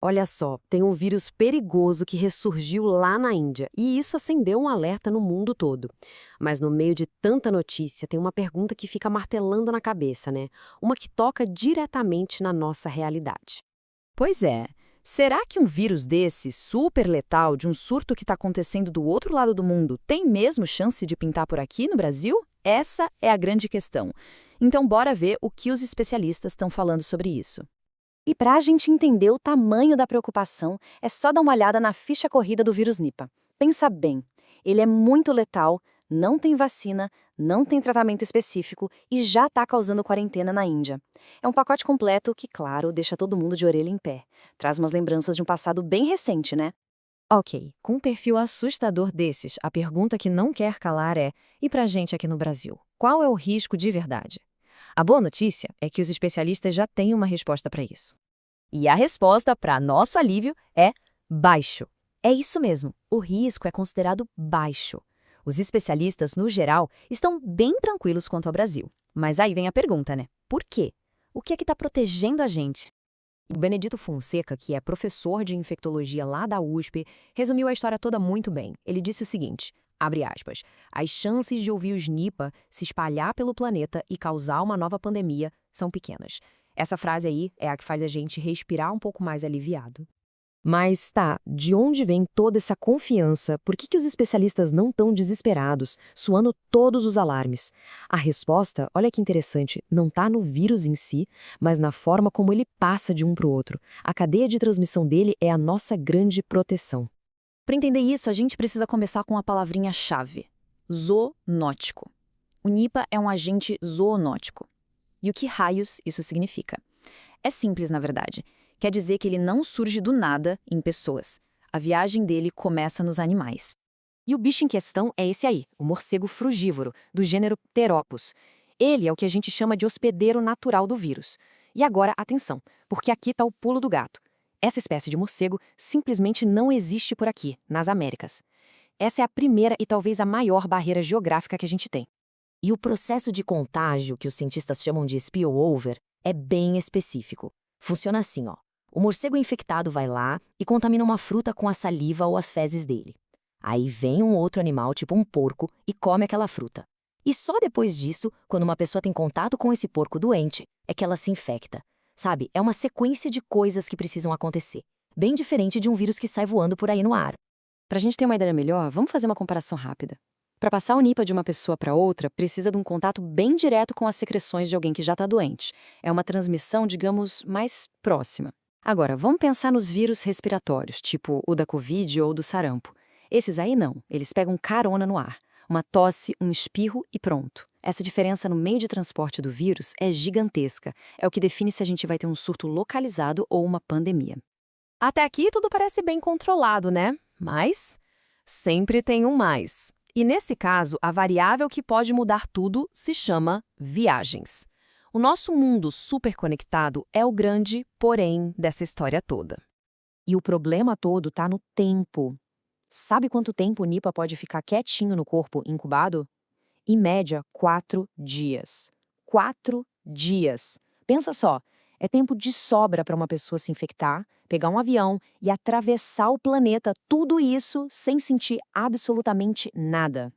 Olha só, tem um vírus perigoso que ressurgiu lá na Índia, e isso acendeu um alerta no mundo todo. Mas no meio de tanta notícia, tem uma pergunta que fica martelando na cabeça, né? Uma que toca diretamente na nossa realidade. Pois é. Será que um vírus desse, super letal, de um surto que está acontecendo do outro lado do mundo, tem mesmo chance de pintar por aqui no Brasil? Essa é a grande questão. Então, bora ver o que os especialistas estão falando sobre isso. E para a gente entender o tamanho da preocupação, é só dar uma olhada na ficha corrida do vírus Nipah. Pensa bem, ele é muito letal, não tem vacina, não tem tratamento específico e já está causando quarentena na Índia. É um pacote completo que, claro, deixa todo mundo de orelha em pé. Traz umas lembranças de um passado bem recente, né? Ok, com um perfil assustador desses, a pergunta que não quer calar é: e pra gente aqui no Brasil? Qual é o risco de verdade? A boa notícia é que os especialistas já têm uma resposta para isso. E a resposta, para nosso alívio, é baixo. É isso mesmo, o risco é considerado baixo. Os especialistas, no geral, estão bem tranquilos quanto ao Brasil. Mas aí vem a pergunta, né? Por quê? O que é que está protegendo a gente? O Benedito Fonseca, que é professor de infectologia lá da USP, resumiu a história toda muito bem. Ele disse o seguinte, abre aspas, as chances de ouvir os Nipah se espalhar pelo planeta e causar uma nova pandemia são pequenas. Essa frase aí é a que faz a gente respirar um pouco mais aliviado. Mas tá, de onde vem toda essa confiança? Por que os especialistas não estão desesperados, suando todos os alarmes? A resposta, olha que interessante, não está no vírus em si, mas na forma como ele passa de um para o outro. A cadeia de transmissão dele é a nossa grande proteção. Para entender isso, a gente precisa começar com a palavrinha-chave: zoonótico. O Nipah é um agente zoonótico. E o que raios isso significa? É simples, na verdade. Quer dizer que ele não surge do nada em pessoas. A viagem dele começa nos animais. E o bicho em questão é esse aí, o morcego frugívoro, do gênero Pteropus. Ele é o que a gente chama de hospedeiro natural do vírus. E agora, atenção, porque aqui está o pulo do gato. Essa espécie de morcego simplesmente não existe por aqui, nas Américas. Essa é a primeira e talvez a maior barreira geográfica que a gente tem. E o processo de contágio, que os cientistas chamam de spillover, é bem específico. Funciona assim, ó. O morcego infectado vai lá e contamina uma fruta com a saliva ou as fezes dele. Aí vem um outro animal, tipo um porco, e come aquela fruta. E só depois disso, quando uma pessoa tem contato com esse porco doente, é que ela se infecta. Sabe, é uma sequência de coisas que precisam acontecer. Bem diferente de um vírus que sai voando por aí no ar. Para a gente ter uma ideia melhor, vamos fazer uma comparação rápida. Para passar o Nipah de uma pessoa para outra, precisa de um contato bem direto com as secreções de alguém que já está doente. É uma transmissão, digamos, mais próxima. Agora, vamos pensar nos vírus respiratórios, tipo o da Covid ou do sarampo. Esses aí não, eles pegam carona no ar. Uma tosse, um espirro e pronto. Essa diferença no meio de transporte do vírus é gigantesca. É o que define se a gente vai ter um surto localizado ou uma pandemia. Até aqui tudo parece bem controlado, né? Mas sempre tem um mais. E nesse caso, a variável que pode mudar tudo se chama viagens. O nosso mundo superconectado é o grande porém dessa história toda. E o problema todo está no tempo. Sabe quanto tempo o Nipah pode ficar quietinho no corpo, incubado? Em média, 4 dias. 4 dias. Pensa só, é tempo de sobra para uma pessoa se infectar, pegar um avião e atravessar o planeta, tudo isso sem sentir absolutamente nada.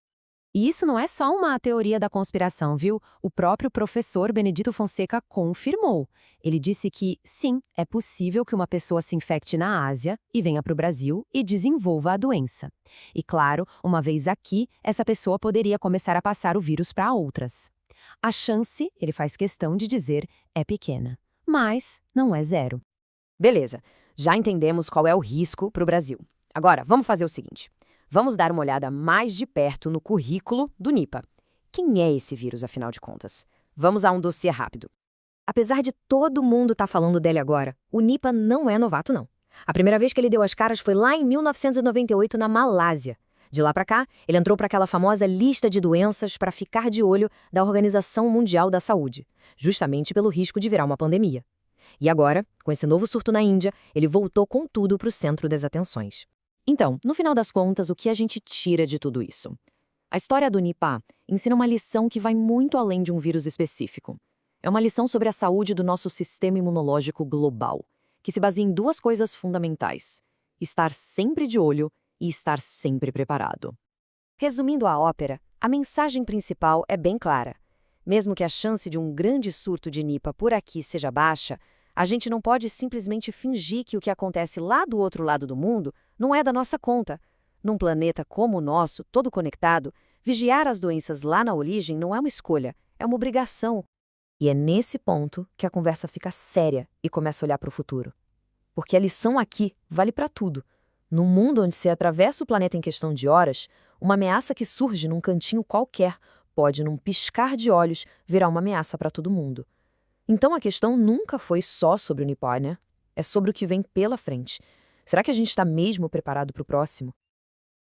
E isso não é só uma teoria da conspiração, viu? O próprio professor Benedito Fonseca confirmou. Ele disse que, sim, é possível que uma pessoa se infecte na Ásia e venha para o Brasil e desenvolva a doença. E, claro, uma vez aqui, essa pessoa poderia começar a passar o vírus para outras. A chance, ele faz questão de dizer, é pequena. Mas não é zero. Beleza, já entendemos qual é o risco para o Brasil. Agora, vamos fazer o seguinte. Vamos dar uma olhada mais de perto no currículo do Nipah. Quem é esse vírus, afinal de contas? Vamos a um dossiê rápido. Apesar de todo mundo estar falando dele agora, o Nipah não é novato, não. A primeira vez que ele deu as caras foi lá em 1998, na Malásia. De lá para cá, ele entrou para aquela famosa lista de doenças para ficar de olho da Organização Mundial da Saúde, justamente pelo risco de virar uma pandemia. E agora, com esse novo surto na Índia, ele voltou com tudo para o centro das atenções. Então, no final das contas, o que a gente tira de tudo isso? A história do Nipah ensina uma lição que vai muito além de um vírus específico. É uma lição sobre a saúde do nosso sistema imunológico global. que se baseia em duas coisas fundamentais: estar sempre de olho e estar sempre preparado. Resumindo a ópera, a mensagem principal é bem clara. Mesmo que a chance de um grande surto de Nipah por aqui seja baixa, a gente não pode simplesmente fingir que o que acontece lá do outro lado do mundo não é da nossa conta. Num planeta como o nosso, todo conectado, vigiar as doenças lá na origem não é uma escolha, é uma obrigação. E é nesse ponto que a conversa fica séria e começa a olhar para o futuro. Porque a lição aqui vale para tudo. Num mundo onde se atravessa o planeta em questão de horas, uma ameaça que surge num cantinho qualquer pode, num piscar de olhos, virar uma ameaça para todo mundo. Então a questão nunca foi só sobre o Nipah, né? É sobre o que vem pela frente. Será que a gente está mesmo preparado para o próximo?